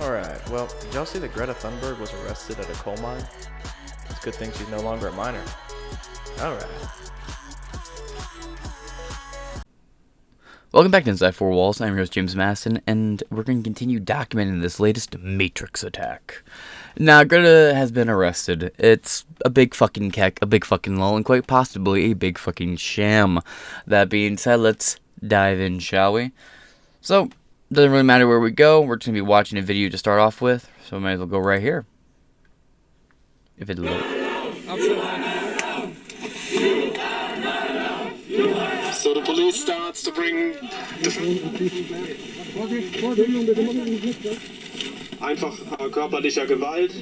Alright, well, did y'all see that Greta Thunberg was arrested at a coal mine? It's a good thing she's no longer a miner. Alright. Welcome back to Inside Four Walls. I'm your host, James Masson, and we're going to continue documenting this latest Matrix attack. Now, Greta has been arrested. It's a big fucking keck, a big fucking lull, and quite possibly a big fucking sham. That being said, let's dive in, shall we? So, doesn't really matter where we go. We're just going to be watching a video to start off with, so we might as well go right here. If it loads. So the police starts to bring einfach körperlicher Gewalt.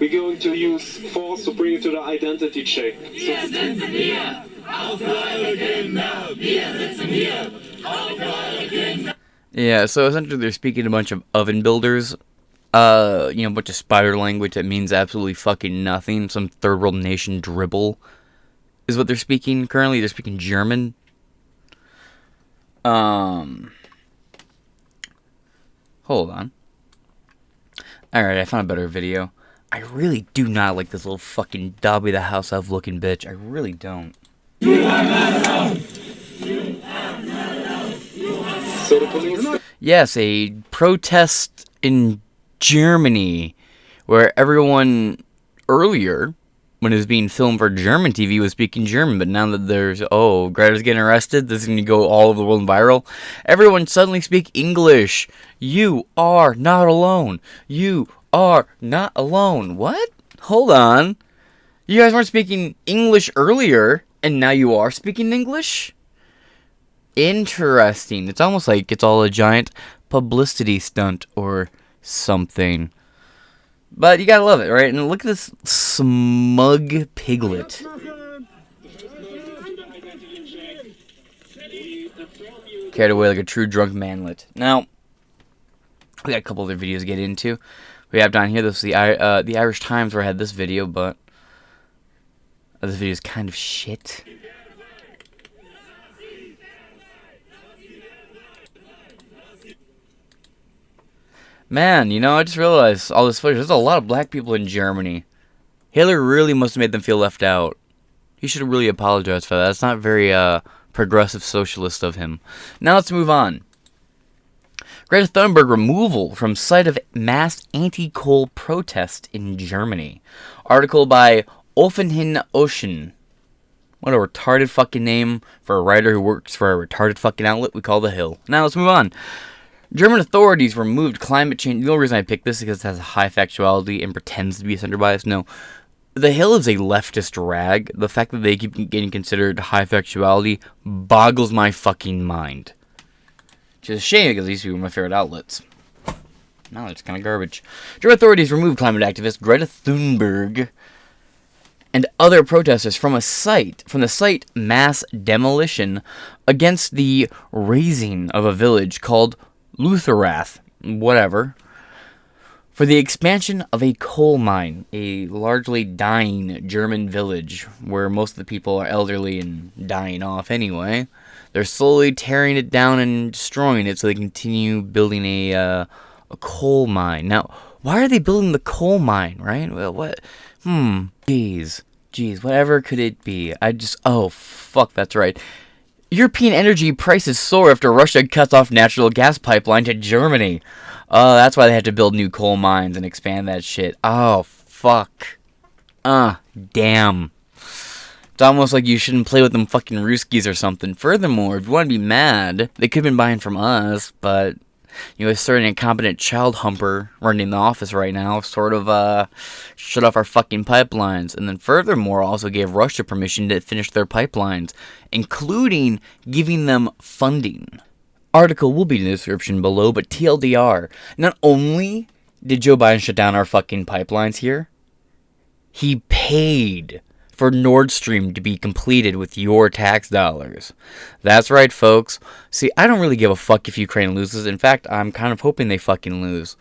We're going to use force to bring it to the identity check. Wir sitzen hier auf eure Kinder. Wir sitzen hier auf eure Kinder. Yeah, so essentially they're speaking a bunch of oven builders. A bunch of spider language that means absolutely fucking nothing. Some third world nation dribble is what they're speaking. Currently, they're speaking German. Hold on. Alright, I found a better video. I really do not like this little fucking Dobby the House Elf looking bitch. I really don't. So the police. Yes, a protest in Germany where everyone earlier, when it was being filmed for German TV, was speaking German, but now that there's, Greta's getting arrested, this is going to go all over the world and viral, everyone suddenly speak English. You are not alone. You are not alone. What? Hold on. You guys weren't speaking English earlier, and now you are speaking English? Interesting. It's almost like it's all a giant publicity stunt or something. But you gotta love it, right? And look at this smug piglet. Carried away like a true drunk manlet. Now, we got a couple other videos to get into. We have down here, this is the Irish Times where I had this video, but this video is kind of shit. Man, I just realized all this footage. There's a lot of black people in Germany. Hitler really must have made them feel left out. He should have really apologized for that. It's not very progressive socialist of him. Now let's move on. Greta Thunberg removal from site of mass anti-coal protest in Germany. Article by Offenhin Ocean. What a retarded fucking name for a writer who works for a retarded fucking outlet we call The Hill. Now let's move on. German authorities removed climate change. The only reason I picked this is because it has a high factuality and pretends to be a center bias. No, The Hill is a leftist rag. The fact that they keep getting considered high factuality boggles my fucking mind. Which is a shame because these people are my favorite outlets. Now it's kind of garbage. German authorities removed climate activist Greta Thunberg and other protesters from the site mass demolition against the razing of a village called Lutherath, whatever, for the expansion of a coal mine, a largely dying German village where most of the people are elderly and dying off anyway. They're slowly tearing it down and destroying it so they continue building a coal mine. Now, why are they building the coal mine, right? Well, what? Jeez, whatever could it be? Fuck, that's right. European energy prices soar after Russia cuts off natural gas pipeline to Germany. That's why they had to build new coal mines and expand that shit. Oh, fuck. Damn. It's almost like you shouldn't play with them fucking Ruskies or something. Furthermore, if you want to be mad, they could have been buying from us, but a certain incompetent child humper running the office right now sort of shut off our fucking pipelines. And then furthermore also gave Russia permission to finish their pipelines, including giving them funding. Article will be in the description below, but TLDR, not only did Joe Biden shut down our fucking pipelines here, he paid for Nord Stream to be completed with your tax dollars. That's right, folks. See, I don't really give a fuck if Ukraine loses. In fact, I'm kind of hoping they fucking lose.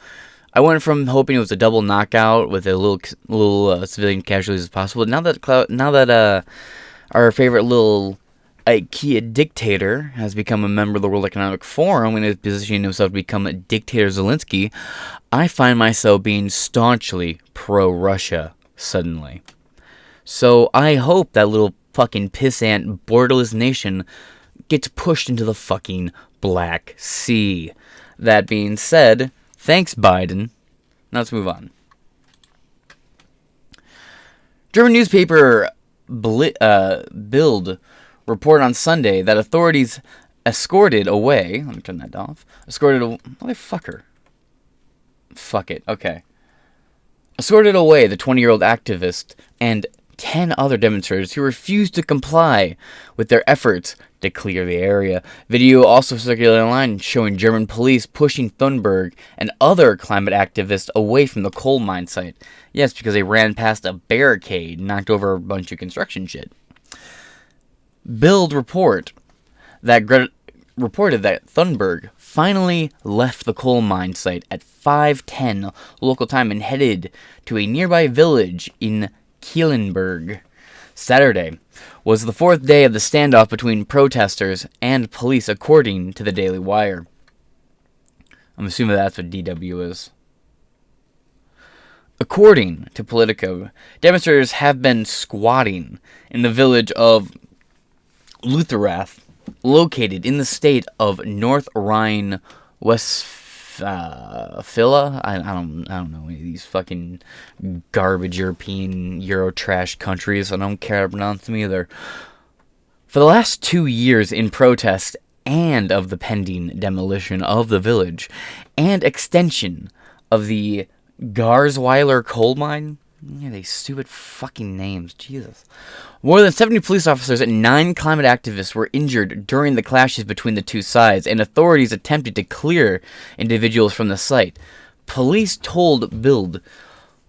I went from hoping it was a double knockout with a little civilian casualties as possible. Now that our favorite little a key dictator has become a member of the World Economic Forum and is positioning himself to become a dictator Zelensky, I find myself being staunchly pro-Russia suddenly. So I hope that little fucking pissant, borderless nation gets pushed into the fucking Black Sea. That being said, thanks Biden. Now let's move on. German newspaper Bild reported on Sunday that authorities escorted away... Let me turn that off. Motherfucker. Fuck it. Okay. Escorted away the 20-year-old activist and 10 other demonstrators who refused to comply with their efforts to clear the area. Video also circulated online showing German police pushing Thunberg and other climate activists away from the coal mine site. Yes, because they ran past a barricade and knocked over a bunch of construction shit. Bild reported that Thunberg finally left the coal mine site at 5:10 local time and headed to a nearby village in Kielenberg. Saturday was the fourth day of the standoff between protesters and police, according to the Daily Wire. I'm assuming that's what DW is. According to Politico, demonstrators have been squatting in the village of Lutherath, located in the state of North Rhine-Westphalia. I don't know any of these fucking garbage European Euro trash countries. I don't care how to pronounce them either. For the last 2 years in protest and of the pending demolition of the village and extension of the Garzweiler coal mine. Yeah, these stupid fucking names. Jesus. More than 70 police officers and 9 climate activists were injured during the clashes between the two sides, and authorities attempted to clear individuals from the site. Police told Bild.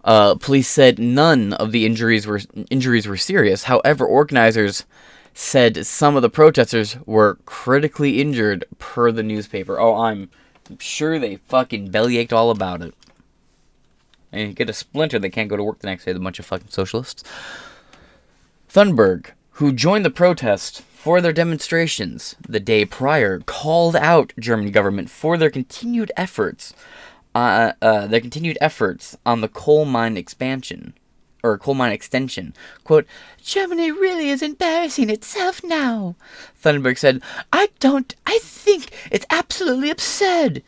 Police said none of the injuries were serious. However, organizers said some of the protesters were critically injured, per the newspaper. Oh, I'm sure they fucking bellyached all about it. And you get a splinter, they can't go to work the next day, the bunch of fucking socialists. Thunberg, who joined the protest for their demonstrations the day prior, called out German government for their continued efforts on the coal mine extension. Quote, Germany really is embarrassing itself now, Thunberg said. I think it's absolutely absurd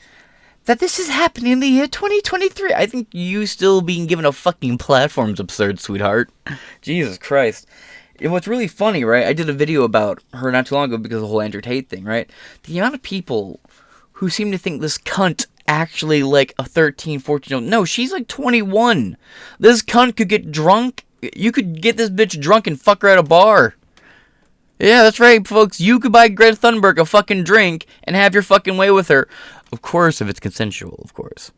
that this is happening in the year 2023. I think you still being given a fucking platform's absurd, sweetheart. Jesus Christ. And what's really funny, right? I did a video about her not too long ago because of the whole Andrew Tate thing, right? The amount of people who seem to think this cunt actually like a 13, 14-year-old. No, she's like 21. This cunt could get drunk. You could get this bitch drunk and fuck her at a bar. Yeah, that's right, folks. You could buy Greta Thunberg a fucking drink and have your fucking way with her. Of course, if it's consensual, of course.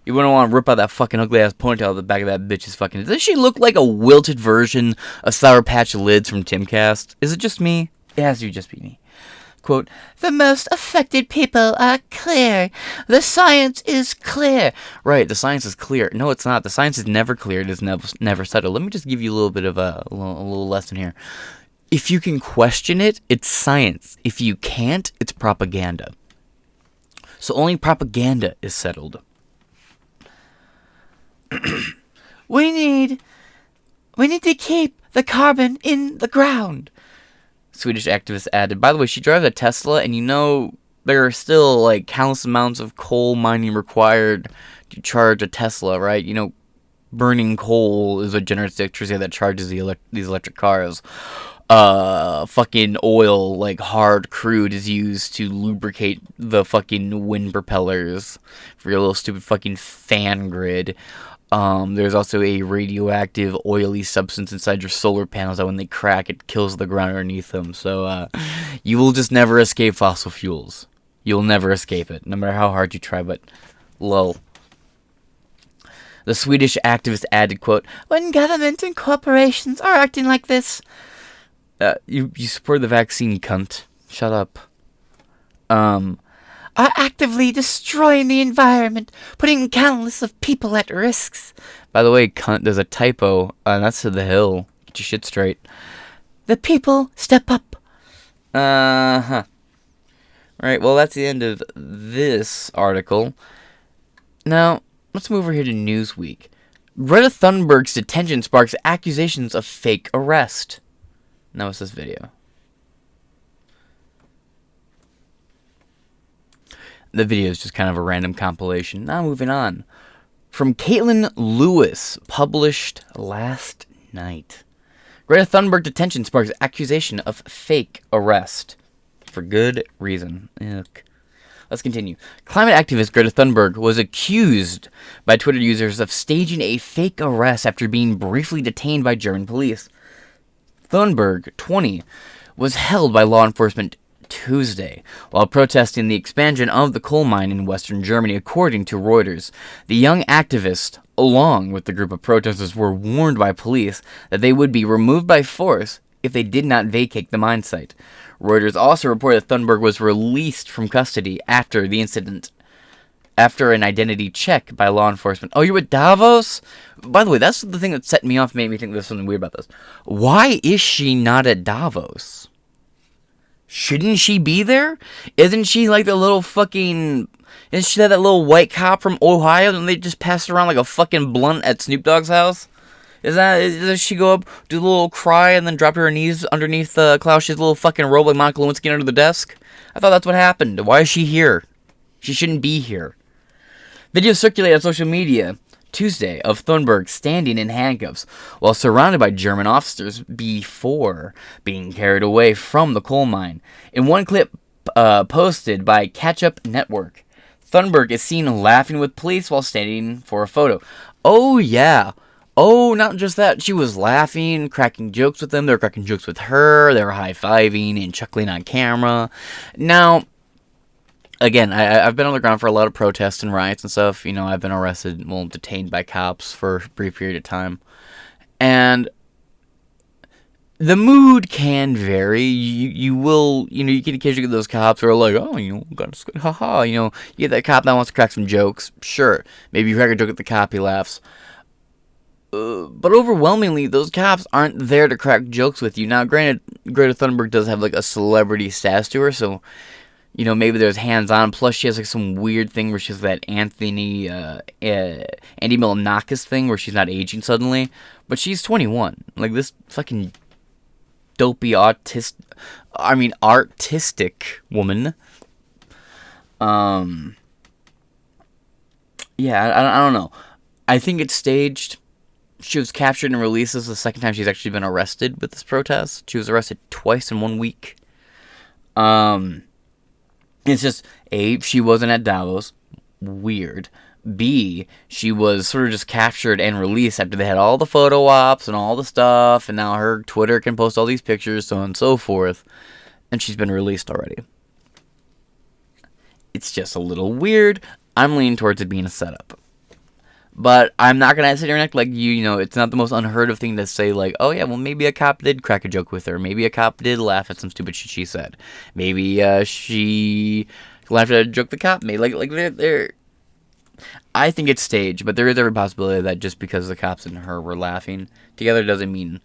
You wouldn't want to rip out that fucking ugly-ass ponytail at the back of that bitch's fucking... Does she look like a wilted version of Sour Patch Lids from Timcast? Is it just me? It has to just be me. Quote, the most affected people are clear. The science is clear. Right, the science is clear. No, it's not. The science is never clear. It is never settled. Let me just give you a little bit of a little lesson here. If you can question it, it's science. If you can't, it's propaganda. So only propaganda is settled. We need to keep the carbon in the ground, Swedish activist added. By the way, she drives a Tesla, and you know there are still like countless amounts of coal mining required to charge a Tesla, right? You know, burning coal is what generates the electricity that charges these electric cars. Fucking oil, like hard crude, is used to lubricate the fucking wind propellers for your little stupid fucking fan grid. There's also a radioactive, oily substance inside your solar panels that when they crack, it kills the ground underneath them. So, you will just never escape fossil fuels. You'll never escape it, no matter how hard you try, but lol. The Swedish activist added, quote, when governments and corporations are acting like this... You support the vaccine, cunt. Shut up. Are actively destroying the environment, putting countless of people at risks. By the way, cunt, there's a typo, and that's to the hill. Get your shit straight. The people step up. Uh-huh. Right, well, that's the end of this article. Now, let's move over here to Newsweek. Greta Thunberg's detention sparks accusations of fake arrest. Now, what's this video? The video is just kind of a random compilation. Now, moving on. From Caitlin Lewis, published last night. Greta Thunberg detention sparks accusation of fake arrest. For good reason. Ugh. Let's continue. Climate activist Greta Thunberg was accused by Twitter users of staging a fake arrest after being briefly detained by German police. Thunberg, 20, was held by law enforcement Tuesday while protesting the expansion of the coal mine in western Germany, according to Reuters. The young activist, along with the group of protesters, were warned by police that they would be removed by force if they did not vacate the mine site. Reuters also reported that Thunberg was released from custody after the incident, after an identity check by law enforcement. Oh, you're at Davos? By the way, that's the thing that set me off, made me think there's something weird about this. Why is she not at Davos? Shouldn't she be there? Isn't she like the little fucking... Isn't she that little white cop from Ohio and they just passed around like a fucking blunt at Snoop Dogg's house? Does she go up, do a little cry, and then drop to her knees underneath Klaus's little fucking robe like Monica Lewinsky under the desk? I thought that's what happened. Why is she here? She shouldn't be here. Videos circulated on social media Tuesday of Thunberg standing in handcuffs while surrounded by German officers before being carried away from the coal mine. In one clip posted by Catch Up Network, Thunberg is seen laughing with police while standing for a photo. Oh, yeah. Oh, not just that. She was laughing, cracking jokes with them. They were cracking jokes with her. They were high-fiving and chuckling on camera. Now, again, I've been on the ground for a lot of protests and riots and stuff. You know, I've been arrested, well, detained by cops for a brief period of time. And the mood can vary. You will, you know, you can occasionally get those cops who are like, oh, you know, haha, you know, you get that cop that wants to crack some jokes. Sure. Maybe you crack a joke at the cop, he laughs. But overwhelmingly, those cops aren't there to crack jokes with you. Now, granted, Greta Thunberg does have, like, a celebrity status to her, so, you know, maybe there's hands-on. Plus, she has, like, some weird thing where she's that Andy Milonakis thing where she's not aging suddenly. But she's 21. Like, this fucking dopey, artistic woman. Yeah, I don't know. I think it's staged. She was captured and released. This is the second time she's actually been arrested with this protest. She was arrested twice in 1 week. It's just, A, she wasn't at Davos. Weird. B, she was sort of just captured and released after they had all the photo ops and all the stuff, and now her Twitter can post all these pictures, so on and so forth, and she's been released already. It's just a little weird. I'm leaning towards it being a setup. But I'm not going to sit here and act like you know, it's not the most unheard of thing to say, like, oh yeah, well, maybe a cop did crack a joke with her. Maybe a cop did laugh at some stupid shit she said. Maybe she laughed at a joke the cop made. Like they're I think it's staged, but there is every possibility that just because the cops and her were laughing together doesn't mean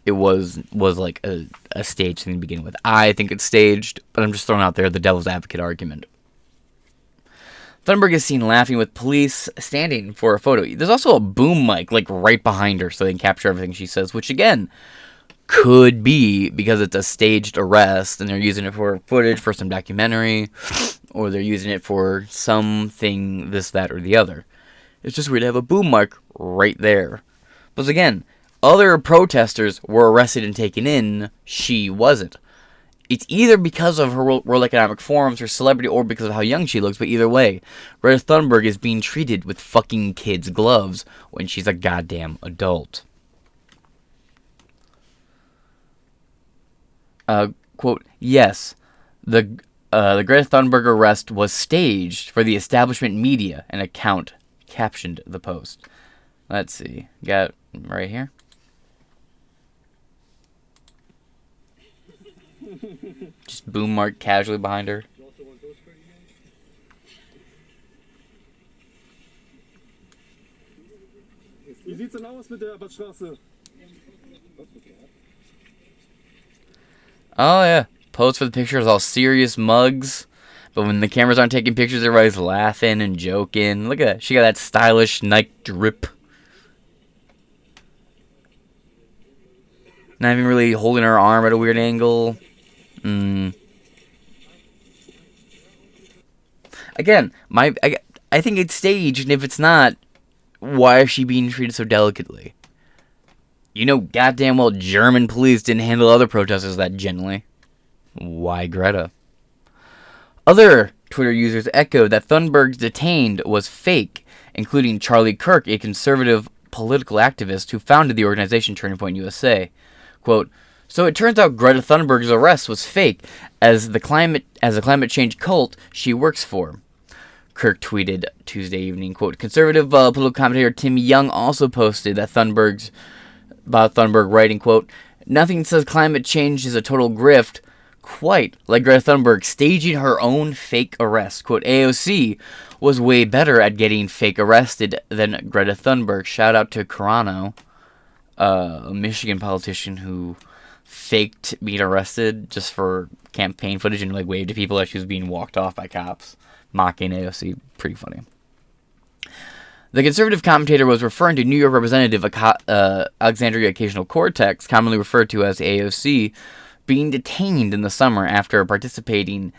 it was like a staged thing to begin with. I think it's staged, but I'm just throwing out there the devil's advocate argument. Thunberg is seen laughing with police standing for a photo. There's also a boom mic, like, right behind her so they can capture everything she says, which, again, could be because it's a staged arrest and they're using it for footage for some documentary, or they're using it for something, this, that, or the other. It's just weird to have a boom mic right there. But, again, other protesters were arrested and taken in. She wasn't. It's either because of her World Economic Forum's, her celebrity, or because of how young she looks, but either way, Greta Thunberg is being treated with fucking kids' gloves when she's a goddamn adult. Quote, yes, the Greta Thunberg arrest was staged for the establishment media, an account captioned the post. Let's see, got it right here. Just boom mark casually behind her. Wie sieht's denn aus mit der Abbatzstraße? Oh yeah, Pose for the pictures, all serious mugs. But when the cameras aren't taking pictures, everybody's laughing and joking. Look at that. She got that stylish Nike drip. Not even really holding her arm at a weird angle. Again, I think it's staged, and if it's not, why is she being treated so delicately? You know goddamn well German police didn't handle other protesters that gently. Why Greta? Other Twitter users echoed that Thunberg's detained was fake, including Charlie Kirk, a conservative political activist who founded the organization Turning Point USA. Quote, so it turns out Greta Thunberg's arrest was fake, as the climate change cult she works for. Kirk tweeted Tuesday evening, quote, conservative political commentator Tim Young also posted that about Thunberg writing, quote, nothing says climate change is a total grift, quite like Greta Thunberg staging her own fake arrest. Quote, AOC was way better at getting fake arrested than Greta Thunberg. Shout out to Carano, a Michigan politician who faked being arrested just for campaign footage and like waved to people as she was being walked off by cops, mocking AOC. Pretty funny. The conservative commentator was referring to New York Representative Alexandria Ocasio-Cortez, commonly referred to as AOC, being detained in the summer after participating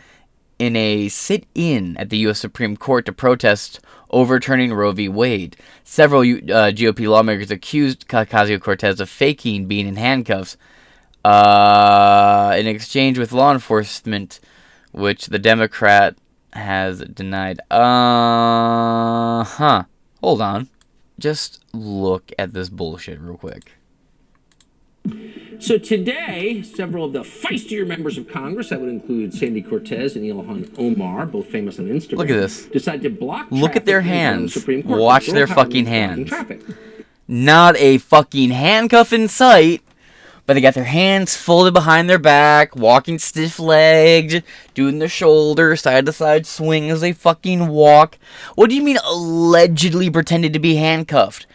in a sit-in at the U.S. Supreme Court to protest overturning Roe v. Wade. Several GOP lawmakers accused Ocasio-Cortez of faking being in handcuffs in exchange with law enforcement, which the Democrat has denied. Hold on. Just look at this bullshit real quick. So today, several of the feistier members of Congress, that would include Sandy Cortez and Ilhan Omar, both famous on Instagram. Look at this. Decided to block Look at their traffic in hands. the Supreme Court. Watch their fucking hands. Not a fucking handcuff in sight, but they got their hands folded behind their back, walking stiff-legged, doing their shoulder side-to-side swing as they fucking walk. What do you mean allegedly pretended to be handcuffed?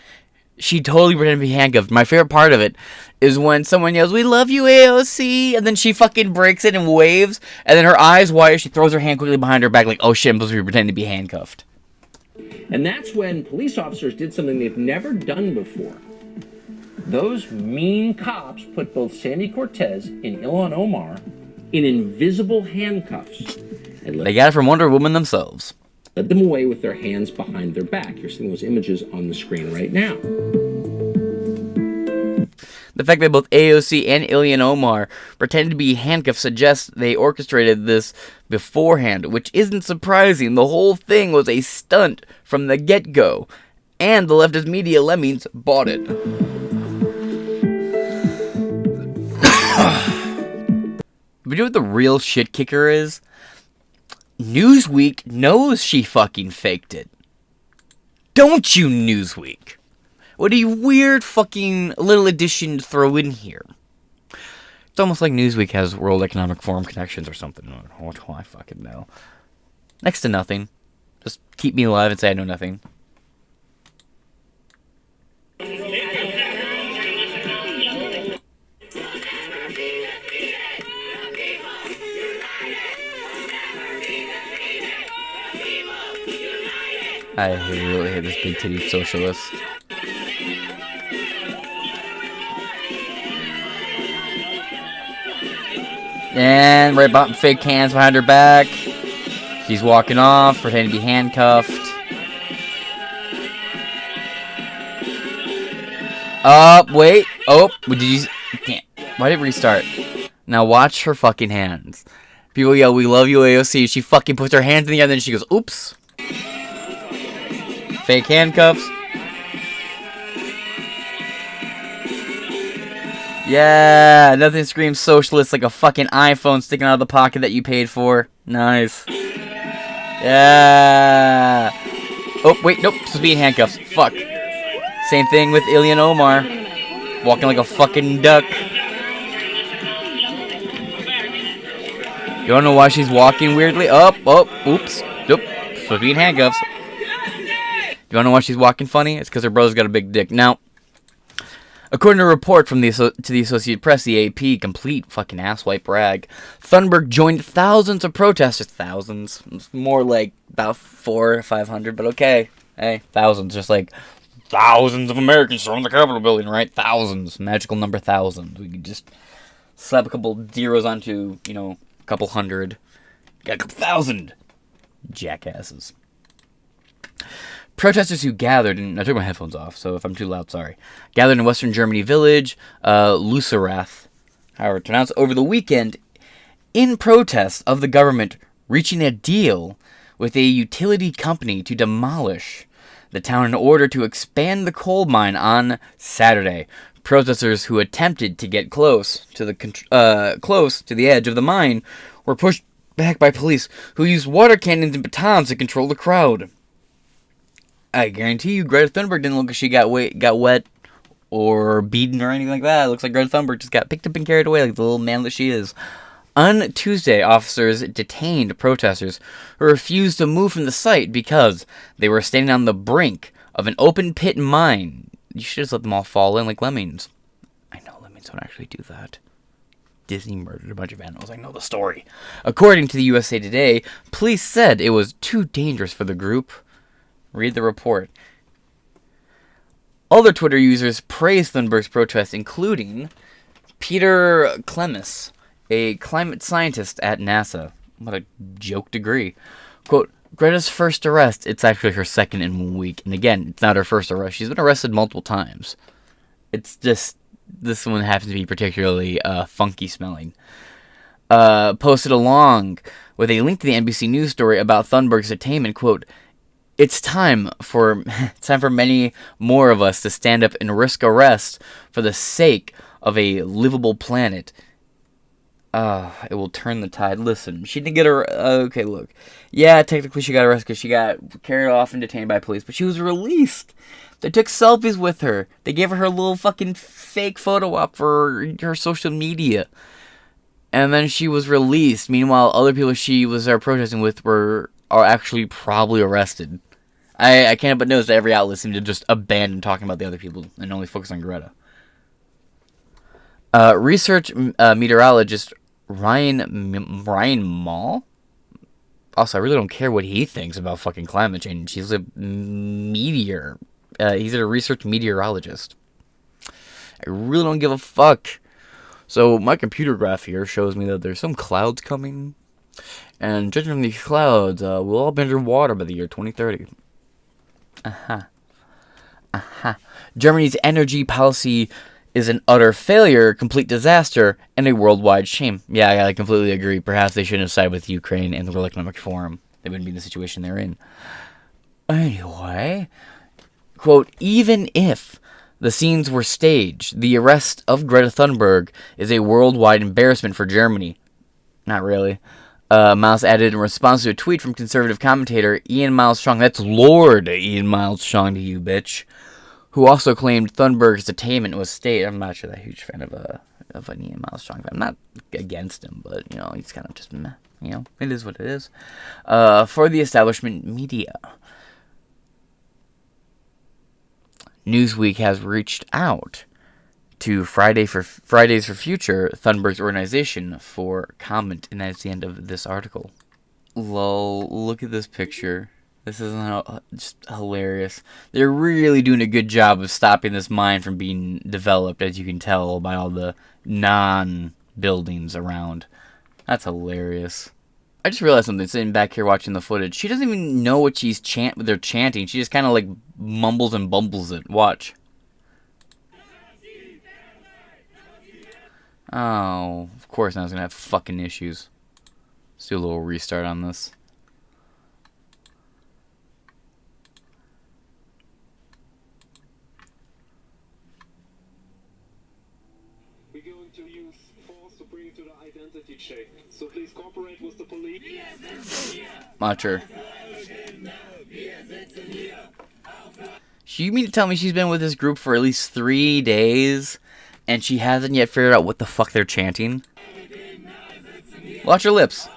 She totally pretended to be handcuffed. My favorite part of it is when someone yells, "We love you, AOC," and then she fucking breaks it and waves, and then her eyes wide, she throws her hand quickly behind her back like, oh shit, I'm supposed to be pretending to be handcuffed. And that's when police officers did something they've never done before. Those mean cops put both Sandy Cortez and Ilhan Omar in invisible handcuffs. And They got it from Wonder Woman themselves. led them away with their hands behind their back. You're seeing those images on the screen right now. The fact that both AOC and Ilhan Omar pretended to be handcuffed suggests they orchestrated this beforehand, which isn't surprising. The whole thing was a stunt from the get-go, and the leftist media lemmings bought it. But you know what the real shit kicker is? Newsweek knows she fucking faked it. Don't you, Newsweek? What a weird fucking little addition to throw in here. It's almost like Newsweek has World Economic Forum connections or something. What do I fucking know? Next to nothing. Just keep me alive and say I know nothing. I really hate this big titty socialist. And right about fake hands behind her back. She's walking off, pretending to be handcuffed. Wait. Oh, did you? Damn. Why did it restart? Now watch her fucking hands. People yell, "We love you, AOC." She fucking puts her hands in the air, and then she goes, "Oops." Fake handcuffs. Yeah, nothing screams socialist like a fucking iPhone sticking out of the pocket that you paid for. Nice. Yeah. Oh, wait, nope. Supposed to be in handcuffs. Fuck. Same thing with Ilhan Omar. Walking like a fucking duck. You wanna know why she's walking weirdly? Oops. Nope. Supposed to be in handcuffs. You wanna know why she's walking funny? It's because her brother's got a big dick. Now, According to a report from to the Associated Press, the AP, complete fucking asswipe rag, Thunberg joined thousands of protesters. Thousands. It's more like about 400 or 500, but okay. Hey, thousands. Just like thousands of Americans stormed the Capitol building, right? Thousands. Magical number thousands. We could just slap a couple zeros onto, a couple hundred. Got a couple thousand. Jackasses. Protesters who gathered, and I took my headphones off, so if I'm too loud, sorry. Gathered in Western Germany village, Luserath, however it's pronounced, over the weekend, in protest of the government reaching a deal with a utility company to demolish the town in order to expand the coal mine on Saturday. Protesters who attempted to get close to the edge of the mine were pushed back by police, who used water cannons and batons to control the crowd. I guarantee you, Greta Thunberg didn't look like she got wet or beaten or anything like that. It looks like Greta Thunberg just got picked up and carried away like the little man that she is. On Tuesday, officers detained protesters who refused to move from the site because they were standing on the brink of an open pit mine. You should just let them all fall in like lemmings. I know lemmings don't actually do that. Disney murdered a bunch of animals. I know the story. According to the USA Today, police said it was too dangerous for the group. Read the report. Other Twitter users praised Thunberg's protest, including Peter Clemis, a climate scientist at NASA. What a joke degree. Quote, Greta's first arrest, it's actually her second in 1 week. And again, it's not her first arrest. She's been arrested multiple times. It's just, this one happens to be particularly funky smelling. Posted along with a link to the NBC News story about Thunberg's detainment, quote, It's time for many more of us to stand up and risk arrest for the sake of a livable planet. It will turn the tide. Listen, she didn't get her. Okay, look. Yeah, technically she got arrested because she got carried off and detained by police, but she was released. They took selfies with her. They gave her a little fucking fake photo op for her social media. And then she was released. Meanwhile, other people she was there protesting with are actually probably arrested. I can't but notice that every outlet seemed to just abandon talking about the other people and only focus on Greta. Research meteorologist Ryan Mall? Also, I really don't care what he thinks about fucking climate change. He's a he's a research meteorologist. I really don't give a fuck. So, my computer graph here shows me that there's some clouds coming. And judging from these clouds, we'll all be underwater by the year 2030. Germany's energy policy is an utter failure, complete disaster, and a worldwide shame. Yeah, I completely agree. Perhaps they shouldn't have sided with Ukraine and the World Economic Forum. They wouldn't be in the situation they're in. Anyway, quote, even if the scenes were staged, the arrest of Greta Thunberg is a worldwide embarrassment for Germany. Not really. Miles added in response to a tweet from conservative commentator Ian Miles Strong. That's Lord Ian Miles Strong to you, bitch. Who also claimed Thunberg's detainment was staged. I'm not sure that huge fan of an Ian Miles Strong. I'm not against him, but, he's kind of just meh. It is what it is. For the establishment media. Newsweek has reached out to Fridays for Future, Thunberg's organization, for comment, and that's the end of this article. Lol, look at this picture. This is just hilarious. They're really doing a good job of stopping this mine from being developed, as you can tell by all the non-buildings around. That's hilarious. I just realized something sitting back here watching the footage. She doesn't even know what they're chanting. She just kind of like mumbles and bumbles it. Watch. Oh, of course now it's gonna have fucking issues. Let's do a little restart on this. We're going to use force to bring it to the identity check. So please cooperate with the police. Watch her. You mean to tell me she's been with this group for at least 3 days? And she hasn't yet figured out what the fuck they're chanting? Watch her lips.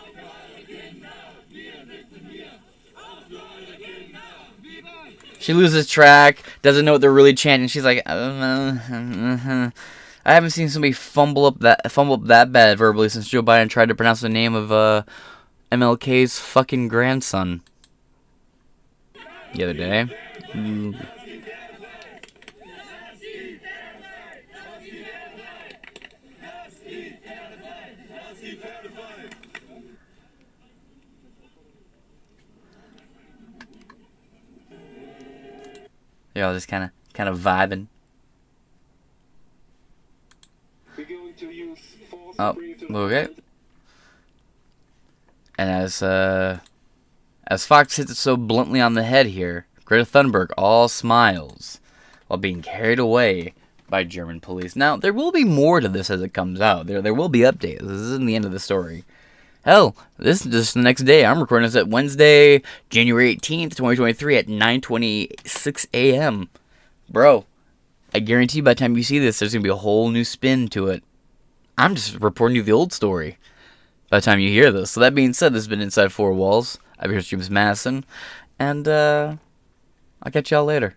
She loses track, doesn't know what they're really chanting. She's like, I haven't seen somebody fumble up that bad verbally since Joe Biden tried to pronounce the name of MLK's fucking grandson the other day. Ooh. They're all just kind of vibing. We're going to use force Oh, to bring to the okay. And as Fox hits it so bluntly on the head here, Greta Thunberg all smiles while being carried away by German police. Now, there will be more to this as it comes out. There will be updates. This isn't the end of the story. Hell, this is just the next day. I'm recording this at Wednesday, January 18th, 2023 at 9:26 a.m. Bro, I guarantee by the time you see this, there's going to be a whole new spin to it. I'm just reporting you the old story by the time you hear this. So that being said, this has been Inside Four Walls. I've been here, James Madison, and I'll catch y'all later.